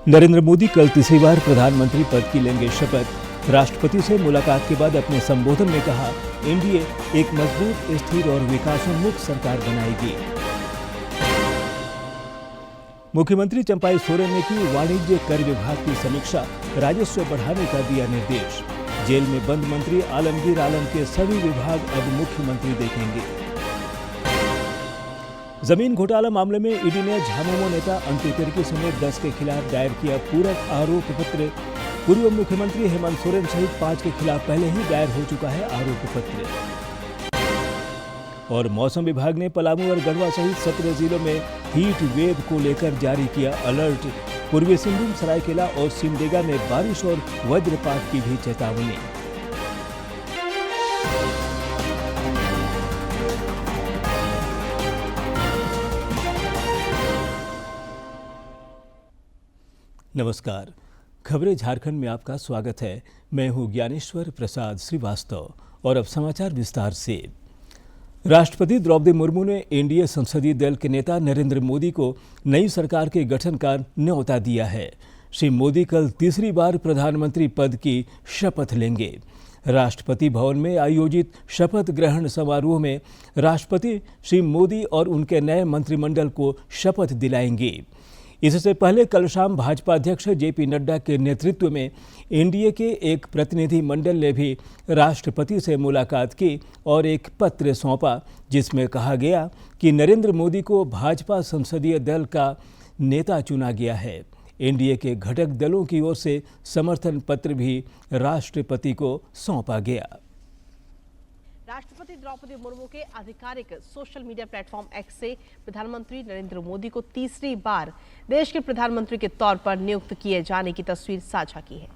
नरेंद्र मोदी कल तीसरी बार प्रधानमंत्री पद की लेंगे शपथ। राष्ट्रपति से मुलाकात के बाद अपने संबोधन में कहा, एनडीए एक मजबूत, स्थिर और विकासोन्मुख सरकार बनाएगी। मुख्यमंत्री चंपाई सोरेन ने की वाणिज्य कर विभाग की समीक्षा, राजस्व बढ़ाने का दिया निर्देश। जेल में बंद मंत्री आलमगीर आलम के सभी विभाग अब मुख्यमंत्री देखेंगे। जमीन घोटाला मामले में ईडी ने झामुमो नेता अंटू तिर्की समेत 10 के खिलाफ दायर किया पूरक आरोप पत्र। पूर्व मुख्यमंत्री हेमंत सोरेन सहित 5 के खिलाफ पहले ही दायर हो चुका है आरोप पत्र। और मौसम विभाग ने पलामू और गढ़वा सहित 17 जिलों में हीट वेव को लेकर जारी किया अलर्ट। पूर्वी सिंहभूम, सरायकेला और सिमडेगा में बारिश और वज्रपात की भी चेतावनी। नमस्कार, खबरें झारखंड में आपका स्वागत है। मैं हूं ज्ञानेश्वर प्रसाद श्रीवास्तव और अब समाचार विस्तार से। राष्ट्रपति द्रौपदी मुर्मू ने एनडीए संसदीय दल के नेता नरेंद्र मोदी को नई सरकार के गठन का न्योता दिया है। श्री मोदी कल तीसरी बार प्रधानमंत्री पद की शपथ लेंगे। राष्ट्रपति भवन में आयोजित शपथ ग्रहण समारोह में राष्ट्रपति श्री मोदी और उनके नए मंत्रिमंडल को शपथ दिलाएंगे। इससे पहले कल शाम भाजपा अध्यक्ष जेपी नड्डा के नेतृत्व में एनडीए के एक प्रतिनिधि मंडल ने भी राष्ट्रपति से मुलाकात की और एक पत्र सौंपा, जिसमें कहा गया कि नरेंद्र मोदी को भाजपा संसदीय दल का नेता चुना गया है। एनडीए के घटक दलों की ओर से समर्थन पत्र भी राष्ट्रपति को सौंपा गया। राष्ट्रपति द्रौपदी मुर्मू के आधिकारिक सोशल मीडिया प्लेटफॉर्म एक्स से प्रधानमंत्री नरेंद्र मोदी को तीसरी बार देश के प्रधानमंत्री के तौर पर नियुक्त किए जाने की तस्वीर साझा की है।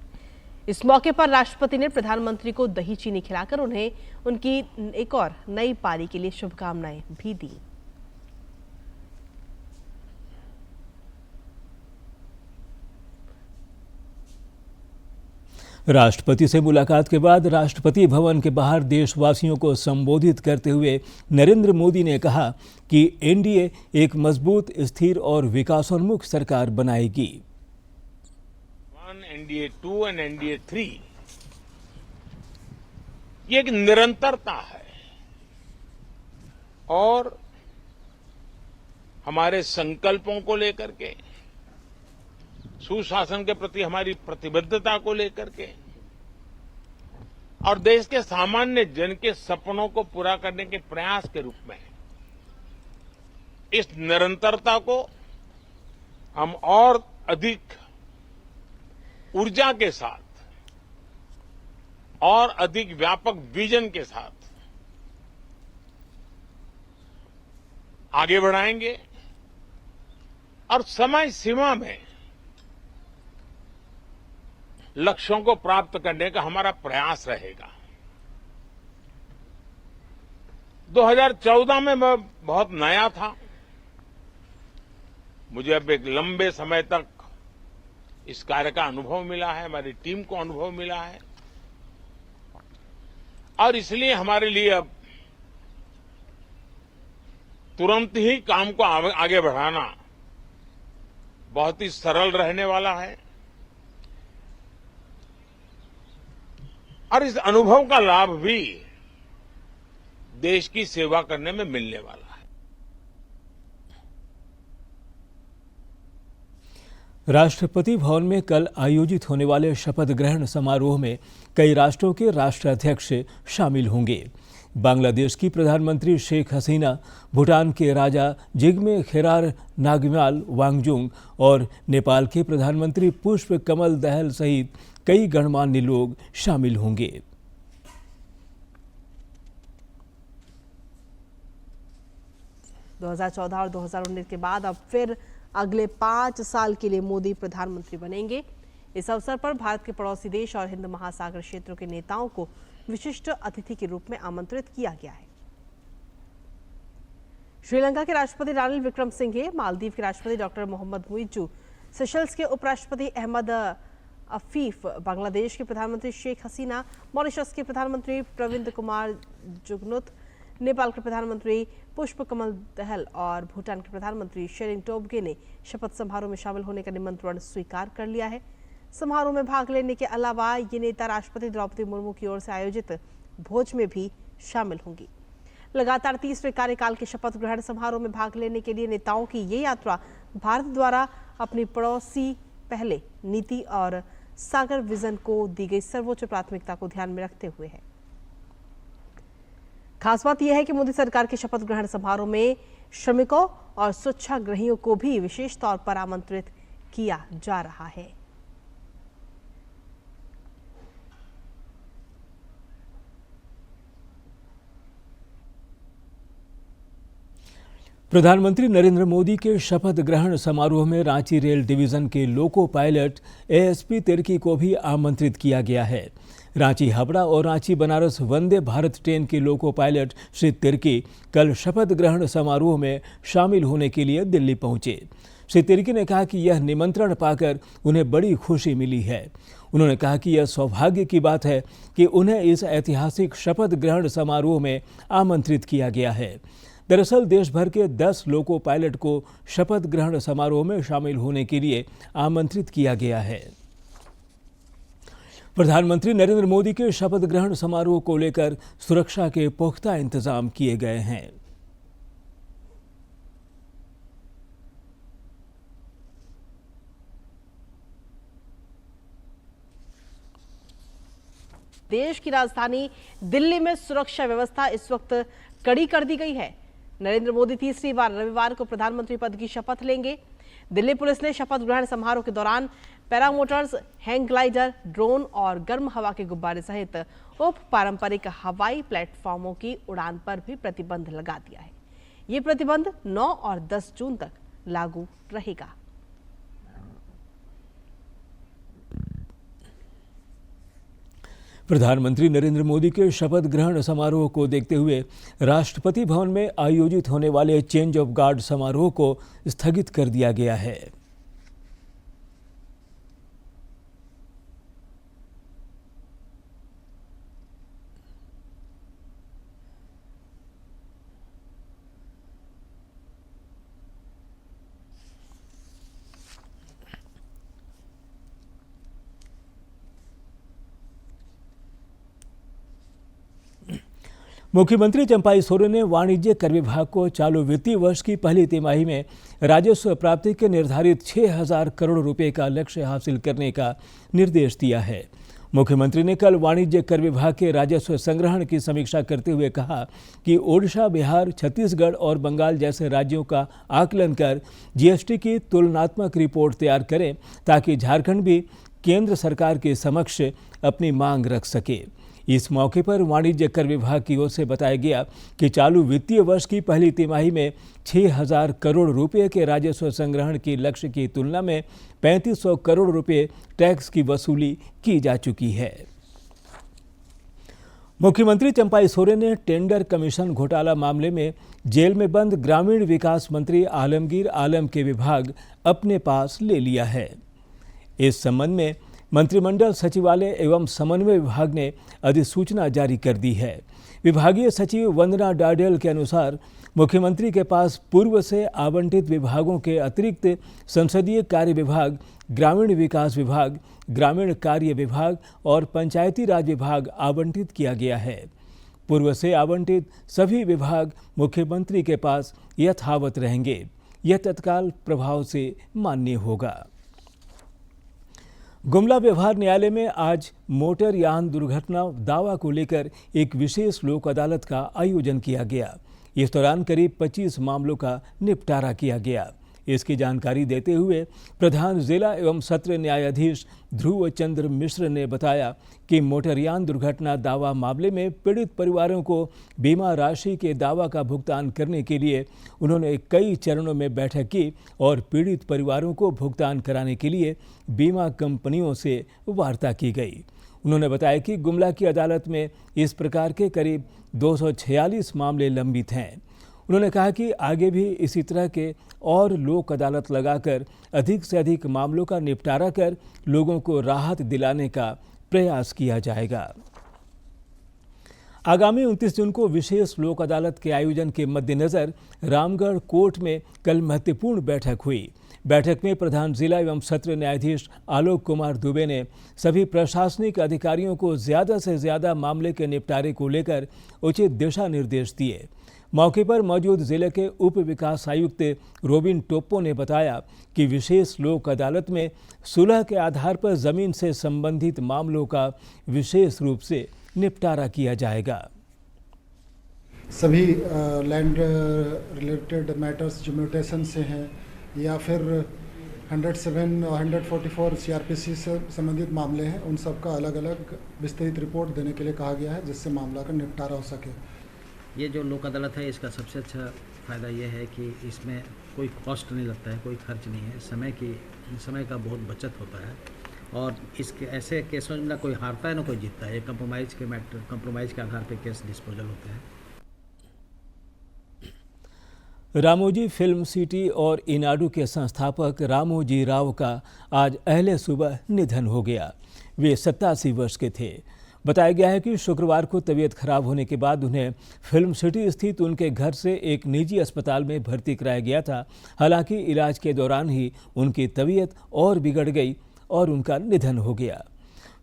इस मौके पर राष्ट्रपति ने प्रधानमंत्री को दही चीनी खिलाकर उन्हें उनकी एक और नई पारी के लिए शुभकामनाएं भी दी। राष्ट्रपति से मुलाकात के बाद राष्ट्रपति भवन के बाहर देशवासियों को संबोधित करते हुए नरेंद्र मोदी ने कहा कि एनडीए एक मजबूत, स्थिर और विकासोन्मुख सरकार बनाएगी। एनडीए 2 और एनडीए 3 ये एक निरंतरता है और हमारे संकल्पों को लेकर के, सुशासन के प्रति हमारी प्रतिबद्धता को लेकर के और देश के सामान्य जन के सपनों को पूरा करने के प्रयास के रूप में इस निरंतरता को हम और अधिक ऊर्जा के साथ और अधिक व्यापक विजन के साथ आगे बढ़ाएंगे और समय सीमा में लक्ष्यों को प्राप्त करने का हमारा प्रयास रहेगा। 2014 में मैं बहुत नया था। मुझे अब एक लंबे समय तक इस कार्य का अनुभव मिला है, हमारी टीम को अनुभव मिला है और इसलिए हमारे लिए अब तुरंत ही काम को आगे बढ़ाना बहुत ही सरल रहने वाला है और इस अनुभव का लाभ भी देश की सेवा करने में मिलने वाला है। राष्ट्रपति भवन में कल आयोजित होने वाले शपथ ग्रहण समारोह में कई राष्ट्रों के राष्ट्राध्यक्ष शामिल होंगे। बांग्लादेश की प्रधानमंत्री शेख हसीना, भूटान के राजा जिग्मे खेसर नामग्याल वांगचुक और नेपाल के प्रधानमंत्री पुष्प कमल दहल सहित कई गणमान्य लोग शामिल होंगे। 2014 और 2019 के बाद अब फिर अगले 5 साल के लिए मोदी प्रधानमंत्री बनेंगे। इस अवसर पर भारत के पड़ोसी देश और हिंद महासागर क्षेत्रों के नेताओं को विशिष्ट अतिथि के रूप में आमंत्रित किया गया है। श्रीलंका के राष्ट्रपति रानिल विक्रमसिंघे, मालदीव के राष्ट्रपति डॉक्टर मोहम्मद मुइज्जू, सेशल्स के उपराष्ट्रपति अहमद अफीफ, बांग्लादेश के प्रधानमंत्री शेख हसीना, मॉरिशस के प्रधानमंत्री प्रविंद कुमार जुगनौथ, नेपाल के प्रधानमंत्री पुष्पकमल दहल और भूटान के प्रधानमंत्री शेरिंग टोब्गे ने शपथ समारोह में शामिल होने का निमंत्रण स्वीकार कर लिया है। समारोह में भाग लेने के अलावा ये नेता राष्ट्रपति द्रौपदी मुर्मू की ओर से आयोजित भोज में भी शामिल होंगी। लगातार तीसरे कार्यकाल के शपथ ग्रहण समारोह में भाग लेने के लिए नेताओं की ये यात्रा भारत द्वारा अपनी पड़ोसी पहले नीति और सागर विजन को दी गई सर्वोच्च प्राथमिकता को ध्यान में रखते हुए है। खास बात यह है कि मोदी सरकार के शपथ ग्रहण समारोह में श्रमिकों और स्वच्छाग्रहियों को भी विशेष तौर पर आमंत्रित किया जा रहा है। प्रधानमंत्री नरेंद्र मोदी के शपथ ग्रहण समारोह में रांची रेल डिवीजन के लोको पायलट एएसपी तिर्की को भी आमंत्रित किया गया है। रांची हावड़ा और रांची बनारस वंदे भारत ट्रेन के लोको पायलट श्री तिर्की कल शपथ ग्रहण समारोह में शामिल होने के लिए दिल्ली पहुंचे। श्री तिर्की ने कहा कि यह निमंत्रण पाकर उन्हें बड़ी खुशी मिली है। उन्होंने कहा कि यह सौभाग्य की बात है कि उन्हें इस ऐतिहासिक शपथ ग्रहण समारोह में आमंत्रित किया गया है। दरअसल देश भर के 10 लोको पायलट को शपथ ग्रहण समारोह में शामिल होने के लिए आमंत्रित किया गया है। प्रधानमंत्री नरेंद्र मोदी के शपथ ग्रहण समारोह को लेकर सुरक्षा के पुख्ता इंतजाम किए गए हैं। देश की राजधानी दिल्ली में सुरक्षा व्यवस्था इस वक्त कड़ी कर दी गई है। नरेंद्र मोदी तीसरी बार रविवार को प्रधानमंत्री पद की शपथ लेंगे। दिल्ली पुलिस ने शपथ ग्रहण समारोह के दौरान पैरामोटर्स, हैंग ग्लाइडर, ड्रोन और गर्म हवा के गुब्बारे सहित उप पारंपरिक हवाई प्लेटफॉर्मों की उड़ान पर भी प्रतिबंध लगा दिया है। ये प्रतिबंध 9 और 10 जून तक लागू रहेगा। प्रधानमंत्री नरेंद्र मोदी के शपथ ग्रहण समारोह को देखते हुए राष्ट्रपति भवन में आयोजित होने वाले चेंज ऑफ गार्ड समारोह को स्थगित कर दिया गया है। मुख्यमंत्री चंपाई सोरेन ने वाणिज्य कर विभाग को चालू वित्तीय वर्ष की पहली तिमाही में राजस्व प्राप्ति के निर्धारित 6,000 करोड़ रुपए का लक्ष्य हासिल करने का निर्देश दिया है। मुख्यमंत्री ने कल वाणिज्य कर विभाग के राजस्व संग्रहण की समीक्षा करते हुए कहा कि ओडिशा, बिहार, छत्तीसगढ़ और बंगाल जैसे राज्यों का आकलन कर जीएसटी की तुलनात्मक रिपोर्ट तैयार करें ताकि झारखंड भी केंद्र सरकार के समक्ष अपनी मांग रख सके। इस मौके पर वाणिज्य कर विभाग की ओर से बताया गया कि चालू वित्तीय वर्ष की पहली तिमाही में 6,000 करोड़ रुपए के राजस्व संग्रहण की लक्ष्य की तुलना में 3,500 करोड़ रुपए टैक्स की वसूली की जा चुकी है। मुख्यमंत्री चंपाई सोरेन ने टेंडर कमीशन घोटाला मामले में जेल में बंद ग्रामीण विकास मंत्री आलमगीर आलम के विभाग अपने पास ले लिया है। इस संबंध में मंत्रिमंडल सचिवालय एवं समन्वय विभाग ने अधिसूचना जारी कर दी है। विभागीय सचिव वंदना डाडेल के अनुसार मुख्यमंत्री के पास पूर्व से आवंटित विभागों के अतिरिक्त संसदीय कार्य विभाग, ग्रामीण विकास विभाग, ग्रामीण कार्य विभाग और पंचायती राज विभाग आवंटित किया गया है। पूर्व से आवंटित सभी विभाग मुख्यमंत्री के पास यथावत रहेंगे। यह तत्काल प्रभाव से मान्य होगा। गुमला व्यवहार न्यायालय में आज मोटर यान दुर्घटना दावा को लेकर एक विशेष लोक अदालत का आयोजन किया गया। इस दौरान करीब 25 मामलों का निपटारा किया गया। इसकी जानकारी देते हुए प्रधान जिला एवं सत्र न्यायाधीश ध्रुव चंद्र मिश्र ने बताया कि मोटरयान दुर्घटना दावा मामले में पीड़ित परिवारों को बीमा राशि के दावा का भुगतान करने के लिए उन्होंने कई चरणों में बैठक की और पीड़ित परिवारों को भुगतान कराने के लिए बीमा कंपनियों से वार्ता की गई। उन्होंने बताया कि गुमला की अदालत में इस प्रकार के करीब 246 मामले लंबित हैं। उन्होंने कहा कि आगे भी इसी तरह के और लोक अदालत लगाकर अधिक से अधिक मामलों का निपटारा कर लोगों को राहत दिलाने का प्रयास किया जाएगा। आगामी 29 जून को विशेष लोक अदालत के आयोजन के मद्देनजर रामगढ़ कोर्ट में कल महत्वपूर्ण बैठक हुई। बैठक में प्रधान जिला एवं सत्र न्यायाधीश आलोक कुमार दुबे ने सभी प्रशासनिक अधिकारियों को ज्यादा से ज्यादा मामले के निपटारे को लेकर उचित दिशा निर्देश दिए। मौके पर मौजूद जिले के उप विकास आयुक्त रोबिन टोप्पो ने बताया कि विशेष लोक अदालत में सुलह के आधार पर जमीन से संबंधित मामलों का विशेष रूप से निपटारा किया जाएगा। सभी लैंड रिलेटेड मैटर्स जो म्यूटेशन से हैं या फिर 107 और 144 सीआरपीसी से संबंधित मामले हैं, उन सब का अलग अलग विस्तृत रिपोर्ट देने के लिए कहा गया है, जिससे मामला का निपटारा हो सके। ये जो लोक अदालत है, इसका सबसे अच्छा फ़ायदा ये है कि इसमें कोई कॉस्ट नहीं लगता है, कोई खर्च नहीं है, समय का बहुत बचत होता है और इसके ऐसे केसों में ना कोई हारता है ना कोई जीतता है। ये कंप्रोमाइज़ के आधार पर केस डिस्पोजल होते हैं। रामोजी फिल्म सिटी और इनाडू के संस्थापक रामोजी राव का आज अहले सुबह निधन हो गया। वे 87 वर्ष के थे। बताया गया है कि शुक्रवार को तबीयत खराब होने के बाद उन्हें फिल्म सिटी स्थित उनके घर से एक निजी अस्पताल में भर्ती कराया गया था। हालांकि इलाज के दौरान ही उनकी तबीयत और बिगड़ गई और उनका निधन हो गया।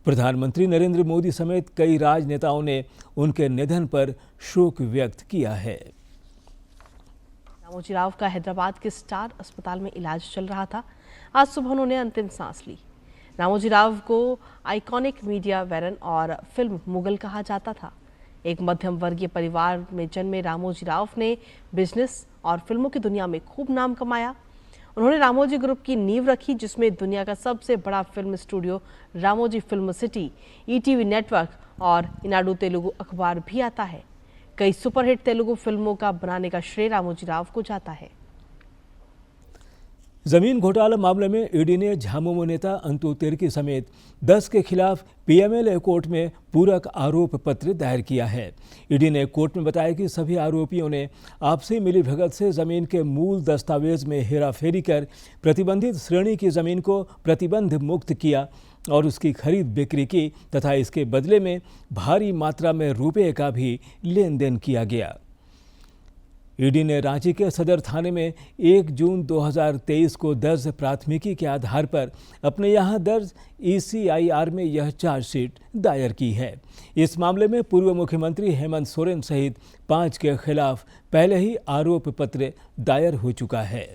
प्रधानमंत्री नरेंद्र मोदी समेत कई राजनेताओं ने उनके निधन पर शोक व्यक्त किया है। रामोजी राव का हैदराबाद के स्टार अस्पताल में इलाज चल रहा था। आज सुबह उन्होंने अंतिम सांस ली। रामोजी राव को आइकॉनिक मीडिया वेरन और फिल्म मुगल कहा जाता था। एक मध्यम वर्गीय परिवार में जन्मे रामोजी राव ने बिजनेस और फिल्मों की दुनिया में खूब नाम कमाया। उन्होंने रामोजी ग्रुप की नींव रखी, जिसमें दुनिया का सबसे बड़ा film studio Ramoji film city, ETV network और इनाडू तेलुगु अखबार भी आता है। कई सुपरहिट तेलुगु फिल्मों का बनाने का श्रेय रामोजी राव को जाता है। जमीन घोटाला मामले में ईडी ने झामुमो नेता अंतु तिर्की समेत 10 के खिलाफ पीएमएलए कोर्ट में पूरक आरोप पत्र दायर किया है। ईडी ने कोर्ट में बताया कि सभी आरोपियों ने आपसी मिलीभगत से जमीन के मूल दस्तावेज में हेराफेरी कर प्रतिबंधित श्रेणी की जमीन को प्रतिबंध मुक्त किया और उसकी खरीद बिक्री की तथा इसके बदले में भारी मात्रा में रुपए का भी लेन देन किया गया। ईडी ने रांची के सदर थाने में 1 जून 2023 को दर्ज प्राथमिकी के आधार पर अपने यहां दर्ज ECIR में यह चार्जशीट दायर की है। इस मामले में पूर्व मुख्यमंत्री हेमंत सोरेन सहित 5 के खिलाफ पहले ही आरोप पत्र दायर हो चुका है।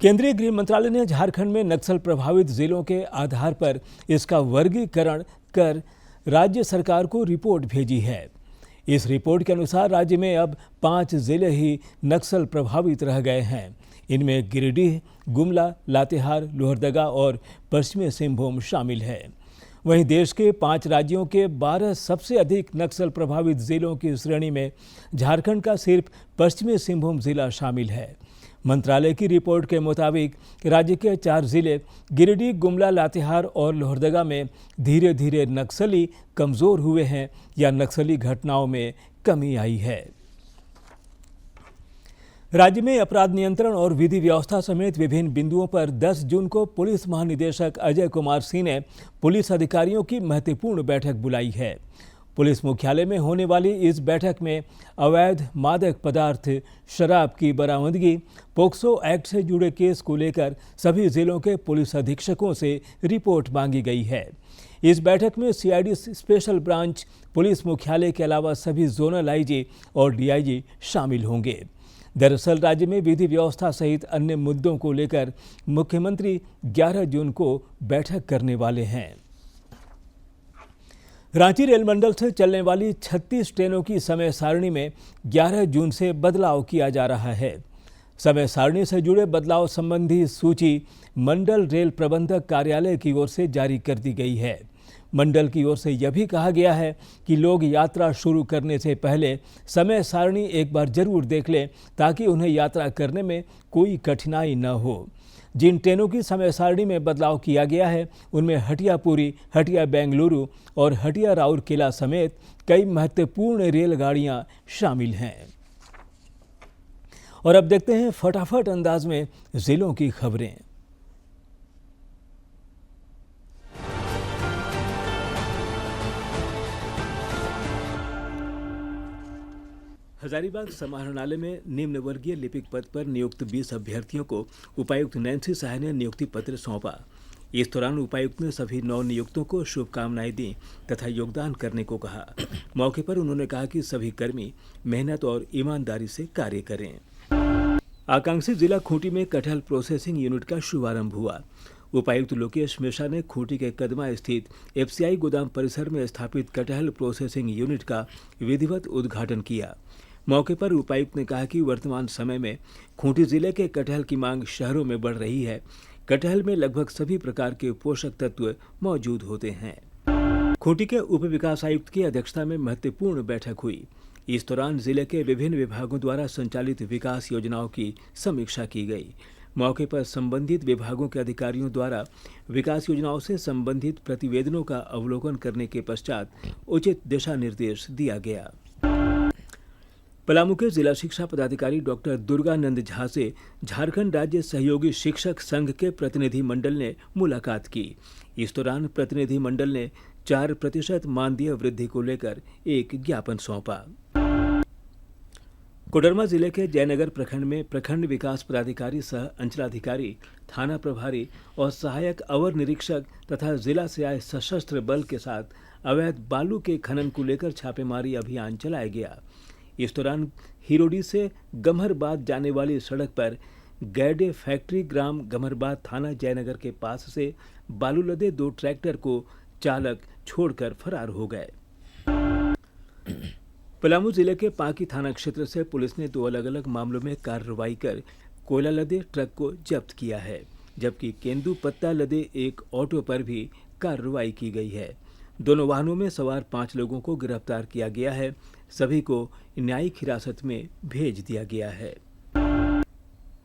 केंद्रीय गृह मंत्रालय ने झारखंड में नक्सल प्रभावित जिलों के आधार पर इसका वर्गीकरण कर राज्य सरकार को रिपोर्ट भेजी है। इस रिपोर्ट के अनुसार राज्य में अब 5 जिले ही नक्सल प्रभावित रह गए हैं। इनमें गिरिडीह, गुमला, लातेहार, लोहरदगा और पश्चिमी सिंहभूम शामिल है। वहीं देश के 5 राज्यों के 12 सबसे अधिक नक्सल प्रभावित जिलों की श्रेणी में झारखंड का सिर्फ पश्चिमी सिंहभूम जिला शामिल है। मंत्रालय की रिपोर्ट के मुताबिक राज्य के 4 जिले गिरिडीह, गुमला, लातेहार और लोहरदगा में धीरे धीरे नक्सली कमजोर हुए हैं या नक्सली घटनाओं में कमी आई है। राज्य में अपराध नियंत्रण और विधि व्यवस्था समेत विभिन्न बिंदुओं पर 10 जून को पुलिस महानिदेशक अजय कुमार सिंह ने पुलिस अधिकारियों की महत्वपूर्ण बैठक बुलाई है। पुलिस मुख्यालय में होने वाली इस बैठक में अवैध मादक पदार्थ, शराब की बरामदगी, पोक्सो एक्ट से जुड़े केस को लेकर सभी जिलों के पुलिस अधीक्षकों से रिपोर्ट मांगी गई है। इस बैठक में सीआईडी स्पेशल ब्रांच, पुलिस मुख्यालय के अलावा सभी जोनल आईजी और डीआईजी शामिल होंगे। दरअसल राज्य में विधि व्यवस्था सहित अन्य मुद्दों को लेकर मुख्यमंत्री 11 जून को बैठक करने वाले हैं। रांची रेल मंडल से चलने वाली 36 ट्रेनों की समय सारणी में 11 जून से बदलाव किया जा रहा है। समय सारणी से जुड़े बदलाव संबंधी सूची मंडल रेल प्रबंधक कार्यालय की ओर से जारी कर दी गई है। मंडल की ओर से यह भी कहा गया है कि लोग यात्रा शुरू करने से पहले समय सारणी एक बार जरूर देख लें ताकि उन्हें यात्रा करने में कोई कठिनाई न हो। जिन ट्रेनों की समय सारणी में बदलाव किया गया है उनमें हटिया पुरी, हटिया बेंगलुरु और हटिया राउरकेला समेत कई महत्वपूर्ण रेलगाड़ियां शामिल हैं। और अब देखते हैं फटाफट अंदाज में जिलों की खबरें। हजारीबाग समाहरणालय में निम्न वर्गीय लिपिक पद पर नियुक्त 20 अभ्यर्थियों को उपायुक्त नैन्सी साह ने नियुक्ति पत्र सौंपा। इस दौरान उपायुक्त ने सभी 9 नियुक्तों को शुभकामनाएं दी तथा योगदान करने को कहा। मौके पर उन्होंने कहा कि सभी कर्मी मेहनत और ईमानदारी से कार्य करें। आकांक्षी जिला खूंटी में कटहल प्रोसेसिंग यूनिट का शुभारंभ हुआ। उपायुक्त लोकेश मिश्रा ने खूंटी के कदमा स्थित एफसीआई गोदाम परिसर में स्थापित कटहल प्रोसेसिंग यूनिट का विधिवत उद्घाटन किया। मौके पर उपायुक्त ने कहा कि वर्तमान समय में खूंटी जिले के कटहल की मांग शहरों में बढ़ रही है। कटहल में लगभग सभी प्रकार के पोषक तत्व मौजूद होते हैं। खूंटी के उप विकास आयुक्त की अध्यक्षता में महत्वपूर्ण बैठक हुई। इस दौरान जिले के विभिन्न विभागों द्वारा संचालित विकास योजनाओं की समीक्षा की गई। मौके पर संबंधित विभागों के अधिकारियों द्वारा विकास योजनाओं से संबंधित प्रतिवेदनों का अवलोकन करने के पश्चात उचित दिशा निर्देश दिया गया। पलामू के जिला शिक्षा पदाधिकारी डॉक्टर दुर्गानंद झा से झारखंड राज्य सहयोगी शिक्षक संघ के प्रतिनिधि मंडल ने मुलाकात की। इस दौरान प्रतिनिधि मंडल ने 4% मानदेय वृद्धि को लेकर एक ज्ञापन सौंपा। कोडरमा जिले के जयनगर प्रखंड में प्रखंड विकास पदाधिकारी सह अंचलाधिकारी, थाना प्रभारी और सहायक अवर निरीक्षक तथा जिला से आए सशस्त्र बल के साथ अवैध बालू के खनन को लेकर छापेमारी अभियान चलाया गया। इस दौरान हिरोडी से गम्हरबाद जाने वाली सड़क पर गैडे फैक्ट्री ग्राम गम्हरबाद थाना जयनगर के पास से बालू लदे 2 ट्रैक्टर को चालक छोड़कर फरार हो गए। पलामू जिले के पांकी थाना क्षेत्र से पुलिस ने 2 अलग अलग मामलों में कार्रवाई कर कोयला लदे ट्रक को जब्त किया है, जबकि केंदू पत्ता लदे एक ऑटो पर भी कार्रवाई की गई है। दोनों वाहनों में सवार 5 लोगों को गिरफ्तार किया गया है। सभी को न्यायिक हिरासत में भेज दिया गया है।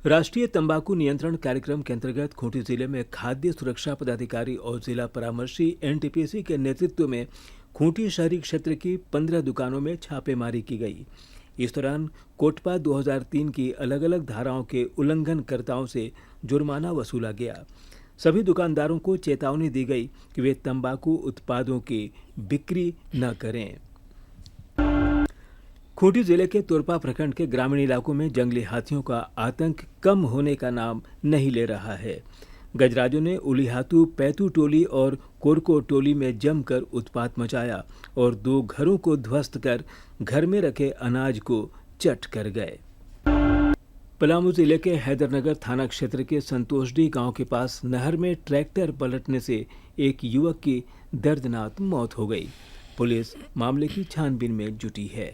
राष्ट्रीय तंबाकू नियंत्रण कार्यक्रम के अंतर्गत खूंटी जिले में खाद्य सुरक्षा पदाधिकारी और जिला परामर्शी एनटीपीसी के नेतृत्व में खूंटी शहरी क्षेत्र की 15 दुकानों में छापेमारी की गई। इस दौरान कोटपा 2003 की अलग अलग धाराओं के उल्लंघनकर्ताओं से जुर्माना वसूला गया। सभी दुकानदारों को चेतावनी दी गई कि वे तंबाकू उत्पादों की बिक्री न करें। खूंटी जिले के तोरपा प्रखंड के ग्रामीण इलाकों में जंगली हाथियों का आतंक कम होने का नाम नहीं ले रहा है। गजराजों ने उलीहातू, पैतू टोली और कोरको टोली में जमकर उत्पात मचाया और 2 घरों को ध्वस्त कर घर में रखे अनाज को चट कर गए। पलामू जिले के हैदरनगर थाना क्षेत्र के संतोषडी गांव के पास नहर में ट्रैक्टर पलटने से एक युवक की दर्दनाक मौत हो गई। पुलिस मामले की छानबीन में जुटी है।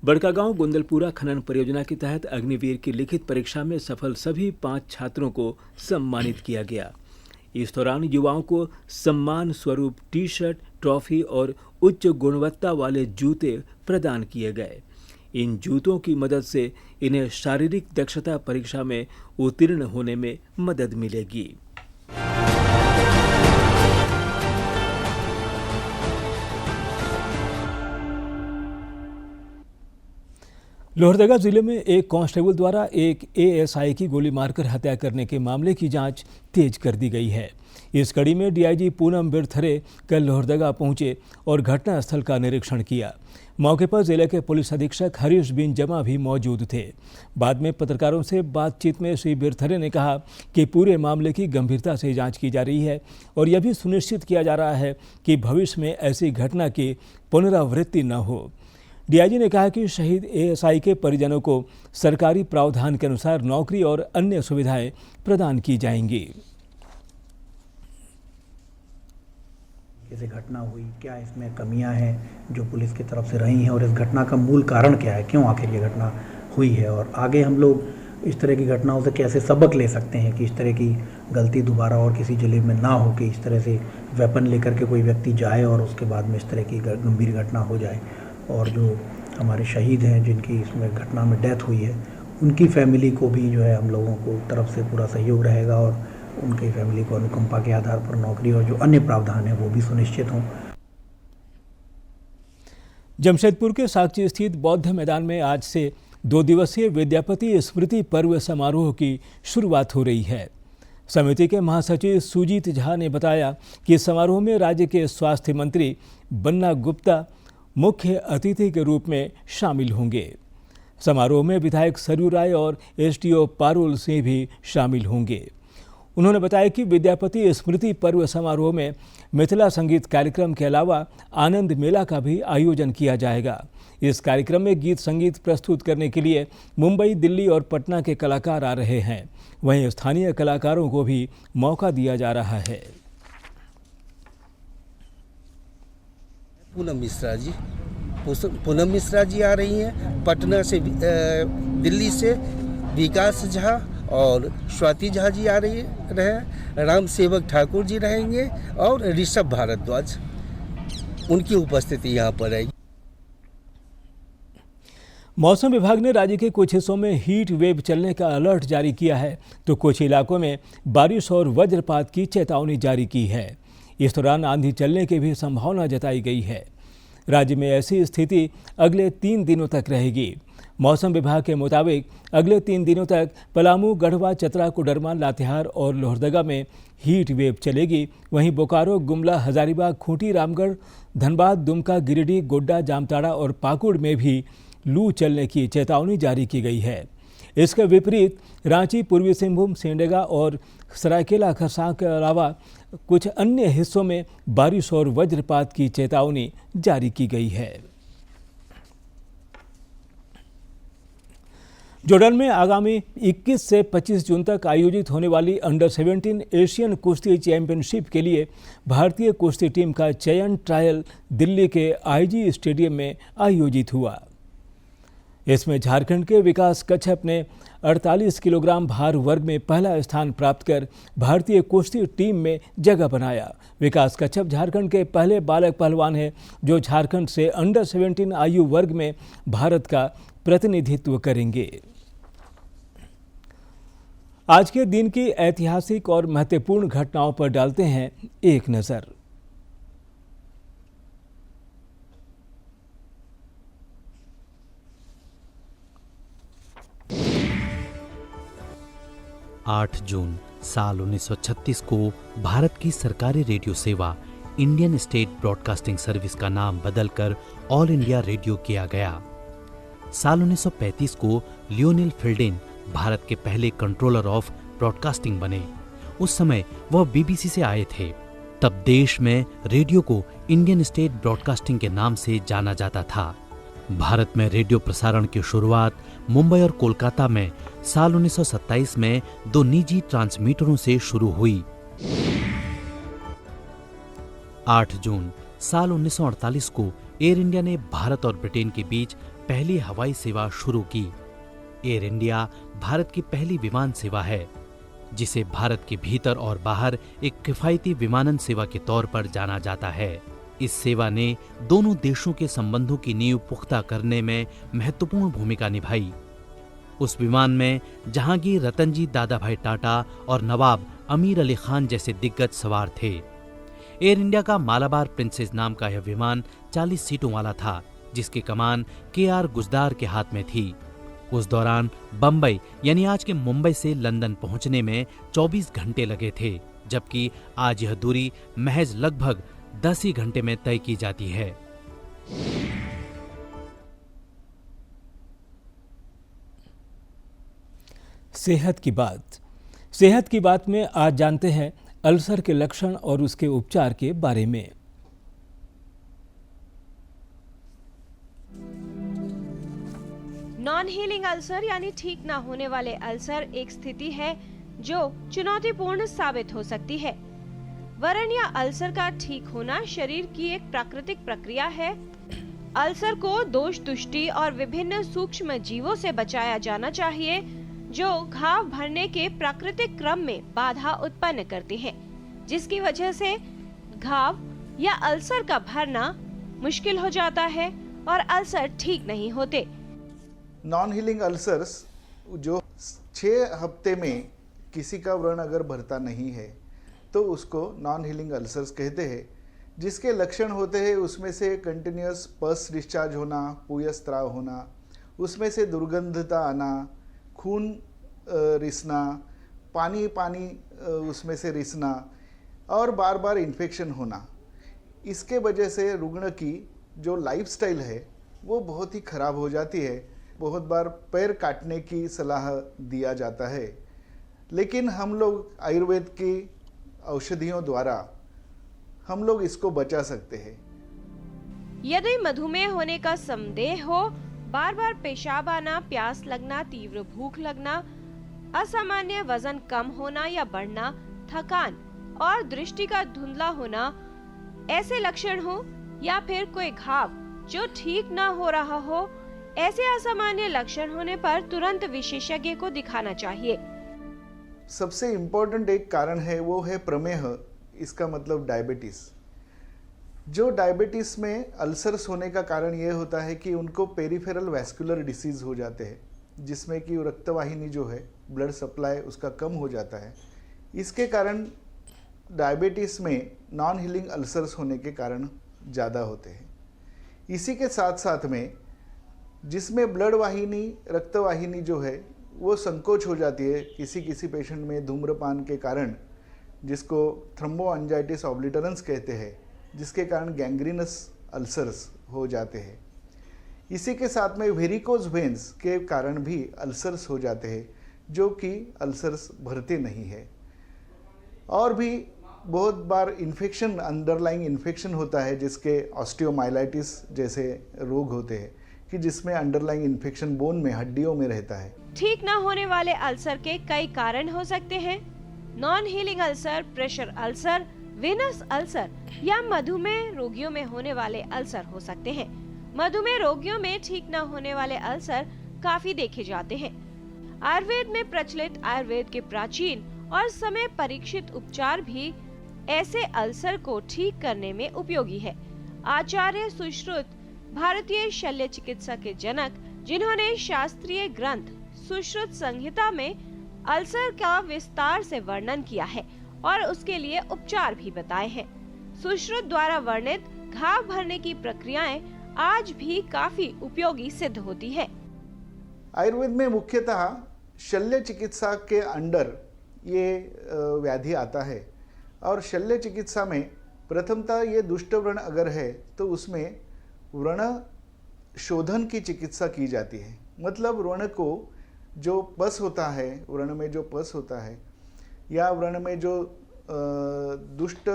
बड़कागांव गुंदलपुरा खनन परियोजना के तहत अग्निवीर की लिखित परीक्षा में सफल सभी 5 छात्रों को सम्मानित किया गया। इस दौरान युवाओं को सम्मान स्वरूप टी-शर्ट, ट्रॉफी और उच्च गुणवत्ता वाले जूते प्रदान किए गए। इन जूतों की मदद से इन्हें शारीरिक दक्षता परीक्षा में उत्तीर्ण होने में मदद मिलेगी। लोहरदगा जिले में एक कांस्टेबल द्वारा एक एएसआई की गोली मारकर हत्या करने के मामले की जांच तेज कर दी गई है। इस कड़ी में डीआईजी पूनम बिरथरे कल लोहरदगा पहुंचे और घटनास्थल का निरीक्षण किया। मौके पर जिले के पुलिस अधीक्षक हरीश बिन जमा भी मौजूद थे। बाद में पत्रकारों से बातचीत में श्री बिरथरे ने कहा कि पूरे मामले की गंभीरता से जांच की जा रही है और यह भी सुनिश्चित किया जा रहा है कि भविष्य में ऐसी घटना की पुनरावृत्ति न हो। डीआईजी ने कहा कि शहीद एएसआई के परिजनों को सरकारी प्रावधान के अनुसार नौकरी और अन्य सुविधाएं प्रदान की जाएंगी। कैसे घटना हुई, क्या इसमें कमियां हैं जो पुलिस की तरफ से रही हैं और इस घटना का मूल कारण क्या है, क्यों आखिर ये घटना हुई है और आगे हम लोग इस तरह की घटनाओं से कैसे सबक ले सकते हैं कि इस तरह की गलती दोबारा और किसी जिले में ना हो कि इस तरह से वेपन लेकर के कोई व्यक्ति जाए और उसके बाद में इस तरह की गंभीर घटना हो जाए। और जो हमारे शहीद हैं जिनकी इसमें घटना में डेथ हुई है उनकी फैमिली को भी जो है हम लोगों को तरफ से पूरा सहयोग रहेगा और उनकी फैमिली को अनुकंपा के आधार पर नौकरी और जो अन्य प्रावधान है वो भी सुनिश्चित हों। जमशेदपुर के साकची स्थित बौद्ध मैदान में आज से 2 दिवसीय विद्यापति स्मृति पर्व समारोह की शुरुआत हो रही है। समिति के महासचिव सुजीत झा ने बताया कि समारोह में राज्य के स्वास्थ्य मंत्री बन्ना गुप्ता, मुख्य अतिथि के रूप में शामिल होंगे। समारोह में विधायक सरयू राय और एसडीओ पारुल सिंह भी शामिल होंगे। उन्होंने बताया कि विद्यापति स्मृति पर्व समारोह में मिथिला संगीत कार्यक्रम के अलावा आनंद मेला का भी आयोजन किया जाएगा। इस कार्यक्रम में गीत संगीत प्रस्तुत करने के लिए मुंबई, दिल्ली और पटना के कलाकार आ रहे हैं। वहीं स्थानीय कलाकारों को भी मौका दिया जा रहा है। पूनम मिश्रा जी आ रही हैं पटना से, दिल्ली से विकास झा और स्वाति झा जी आ रहे, राम सेवक ठाकुर जी रहेंगे और ऋषभ भारद्वाज, उनकी उपस्थिति यहाँ पर है। मौसम विभाग ने राज्य के कुछ हिस्सों में हीट वेव चलने का अलर्ट जारी किया है, तो कुछ इलाकों में बारिश और वज्रपात की चेतावनी जारी की है। इस दौरान आंधी चलने की भी संभावना जताई गई है। राज्य में ऐसी स्थिति अगले 3 दिनों तक रहेगी। मौसम विभाग के मुताबिक अगले 3 दिनों तक पलामू, गढ़वा, चतरा, कोडरमा, लातेहार और लोहरदगा में हीट वेव चलेगी। वहीं बोकारो, गुमला, हजारीबाग, खूंटी, रामगढ़, धनबाद, दुमका, गिरिडीह, गोड्डा, जामताड़ा और पाकुड़ में भी लू चलने की चेतावनी जारी की गई है। इसके विपरीत रांची, पूर्वी सिंहभूम, सिमडेगा और सरायकेला खरसां के अलावा कुछ अन्य हिस्सों में बारिश और वज्रपात की चेतावनी जारी की गई है। जॉर्डन में आगामी 21 से 25 जून तक आयोजित होने वाली अंडर 17 एशियन कुश्ती चैंपियनशिप के लिए भारतीय कुश्ती टीम का चयन ट्रायल दिल्ली के आईजी स्टेडियम में आयोजित हुआ। इसमें झारखंड के विकास कच्छप ने 48 किलोग्राम भार वर्ग में पहला स्थान प्राप्त कर भारतीय कुश्ती टीम में जगह बनाया। विकास कच्छप झारखंड के पहले बालक पहलवान हैं जो झारखंड से अंडर 17 आयु वर्ग में भारत का प्रतिनिधित्व करेंगे। आज के दिन की ऐतिहासिक और महत्वपूर्ण घटनाओं पर डालते हैं एक नजर। आठ जून साल 1936 को भारत की सरकारी रेडियो सेवा इंडियन स्टेट ब्रॉडकास्टिंग सर्विस का नाम बदलकर ऑल इंडिया रेडियो किया गया। साल 1935 को लियोनेल फिल्डेन भारत के पहले कंट्रोलर ऑफ ब्रॉडकास्टिंग बने। उस समय वह बीबीसी से आए थे। तब देश में रेडियो को इंडियन स्टेट ब्रॉडकास्टिंग के नाम से जाना जाता था। भारत में रेडियो प्रसारण की शुरुआत मुंबई और कोलकाता में साल 1927 में 2 निजी ट्रांसमीटरों से शुरू हुई। 8 जून साल 1948 को एयर इंडिया ने भारत और ब्रिटेन के बीच पहली हवाई सेवा शुरू की। एयर इंडिया भारत की पहली विमान सेवा है जिसे भारत के भीतर और बाहर एक किफायती विमानन सेवा के तौर पर जाना जाता है। इस सेवा ने दोनों देशों के संबंधों की नींव पुख्ता करने में महत्वपूर्ण भूमिका निभाई। उस विमान में जहांगीर, रतनजी, दादाभाई टाटा और नवाब अमीर अली खान जैसे दिग्गज सवार थे। एयर इंडिया का मालाबार प्रिंसेस नाम का यह विमान 40 सीटों वाला था जिसकी कमान KR गुजदार के हाथ में थी। उस दौरान बम्बई यानी आज के मुंबई से लंदन पहुंचने में 24 घंटे लगे थे, जबकि आज यह दूरी महज लगभग 10 ही घंटे में तय की जाती है। सेहत की बात में आज जानते हैं अल्सर के लक्षण और उसके उपचार के बारे में। नॉन हीलिंग अल्सर यानी ठीक ना होने वाले अल्सर एक स्थिति है जो चुनौतीपूर्ण साबित हो सकती है। वरन या अल्सर का ठीक होना शरीर की एक प्राकृतिक प्रक्रिया है। अल्सर को दोष, दुष्टि और विभिन्न सूक्ष्म जीवों से बचाया जाना चाहिए जो घाव भरने के प्राकृतिक क्रम में बाधा उत्पन्न करते हैं, जिसकी वजह से घाव या अल्सर का भरना मुश्किल हो जाता है और अल्सर ठीक नहीं होते। नॉन हीलिंग अल्सर्स जो 6 हफ्ते में किसी का व्रण अगर भरता नहीं है तो उसको नॉन हीलिंग अल्सर्स कहते हैं। जिसके लक्षण होते हैं उसमें से कंटिन्यूस पस डिस्चार्ज होना, पूयस्त्राव होना, उसमें से दुर्गंधता आना, खून रिसना, पानी उसमें से रिसना और बार बार इन्फेक्शन होना। इसके वजह से रुग्ण की जो लाइफस्टाइल है वो बहुत ही खराब हो जाती है। बहुत बार पैर काटने की सलाह दिया जाता है, लेकिन हम लोग आयुर्वेद की औषधियों द्वारा हम लोग इसको बचा सकते हैं। यदि मधुमेह होने का संदेह हो, बार बार पेशाब आना, प्यास लगना, तीव्र भूख लगना, असामान्य वजन कम होना या बढ़ना, थकान और दृष्टि का धुंधला होना, ऐसे लक्षण हो या फिर कोई घाव जो ठीक ना हो रहा हो, ऐसे असामान्य लक्षण होने पर तुरंत विशेषज्ञ को दिखाना चाहिए। सबसे इम्पोर्टेंट एक कारण है वो है प्रमेह, इसका मतलब डायबिटीज। जो डायबिटीज में अल्सर्स होने का कारण ये होता है कि उनको पेरिफेरल वैस्कुलर डिसीज हो जाते हैं, जिसमें कि रक्तवाहिनी जो है ब्लड सप्लाई उसका कम हो जाता है। इसके कारण डायबिटीज में नॉन हीलिंग अल्सर्स होने के कारण ज़्यादा होते हैं। इसी के साथ साथ में जिसमें ब्लड वाहिनी, रक्तवाहिनी जो है वो संकोच हो जाती है किसी किसी पेशेंट में धूम्रपान के कारण, जिसको थ्रोम्बोएंजाइटिस ऑब्लिटरेंस कहते हैं, जिसके कारण गैंग्रीनस अल्सर्स हो जाते हैं। इसी के साथ में वेरिकोज वेन्स के कारण भी अल्सर्स हो जाते हैं, जो कि अल्सर्स भरते नहीं है। और भी बहुत बार इन्फेक्शन, अंडरलाइंग इन्फेक्शन होता है, जिसके ऑस्टियोमाइलाइटिस जैसे रोग होते हैं कि जिसमें अंडरलाइंग इन्फेक्शन बोन में, हड्डियों में रहता है। ठीक न होने वाले अल्सर के कई कारण हो सकते हैं। Non healing ulcer, pressure ulcer, venous ulcer या मधुमेह रोगियों में होने वाले अल्सर हो सकते हैं। मधुमेह रोगियों में ठीक न होने वाले अल्सर काफी देखे जाते हैं। आयुर्वेद में प्रचलित आयुर्वेद के प्राचीन और समय परीक्षित उपचार भी ऐसे अल्सर को ठीक करने में उपयोगी है। आचार्य सुश्रुत भारतीय शल्य चिकित्सा के जनक, जिन्होंने शास्त्रीय ग्रंथ सुश्रुत संहिता में अल्सर का विस्तार से वर्णन किया है और उसके लिए उपचार भी बताए हैं। सुश्रुत द्वारा वर्णित घाव भरने की प्रक्रियाएं आज भी काफी उपयोगी सिद्ध होती है। आयुर्वेद में मुख्यतः शल्य चिकित्सा के अंडर ये व्याधि आता है, और शल्य चिकित्सा में प्रथमतः ये दुष्ट व्रण अगर है तो उसमें व्रण शोधन की चिकित्सा की जाती है। मतलब व्रण को जो पस होता है, व्रण में जो पस होता है या व्रण में जो दुष्ट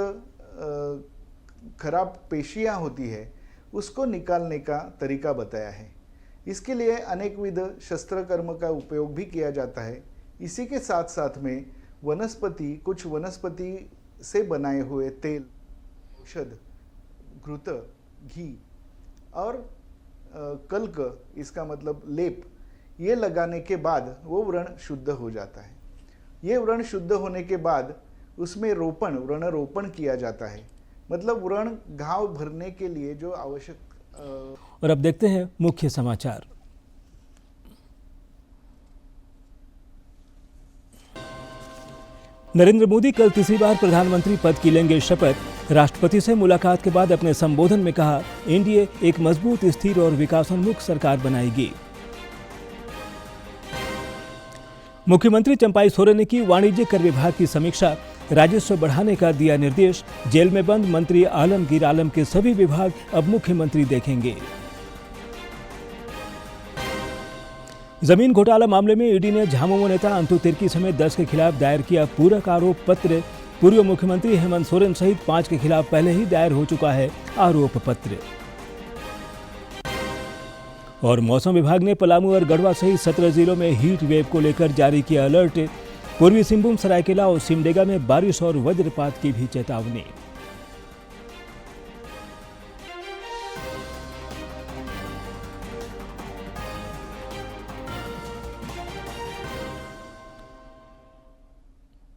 खराब पेशियां होती है, उसको निकालने का तरीका बताया है। इसके लिए अनेक विध शस्त्र कर्म का उपयोग भी किया जाता है। इसी के साथ साथ में वनस्पति, कुछ वनस्पति से बनाए हुए तेल, औषध, घृत, घी और कल्क, इसका मतलब लेप, ये लगाने के बाद वो व्रण शुद्ध हो जाता है। ये व्रण शुद्ध होने के बाद उसमें रोपण, व्रण रोपण किया जाता है। मतलब व्रण घाव भरने के लिए जो आवश्यक। और अब देखते हैं मुख्य समाचार। नरेंद्र मोदी कल तीसरी बार प्रधानमंत्री पद की लेंगे शपथ। राष्ट्रपति से मुलाकात के बाद अपने संबोधन में कहा, एनडीए एक मजबूत, स्थिर और विकासोन्मुख सरकार बनाएगी। मुख्यमंत्री चंपाई सोरेन ने की वाणिज्य कर विभाग की समीक्षा, राजस्व बढ़ाने का दिया निर्देश। जेल में बंद मंत्री आलमगीर आलम के सभी विभाग अब मुख्यमंत्री देखेंगे। जमीन घोटाला मामले में ईडी ने झामुमो नेता अंतु तिर्की समेत 10 के खिलाफ दायर किया पूरक आरोप पत्र। पूर्व मुख्यमंत्री हेमंत सोरेन सहित 5 के खिलाफ पहले ही दायर हो चुका है आरोप पत्र। और मौसम विभाग ने पलामू और गढ़वा सहित 17 जिलों में हीट वेव को लेकर जारी किया अलर्ट। पूर्वी सिंहभूम, सरायकेला और सिमडेगा में बारिश और वज्रपात की भी चेतावनी।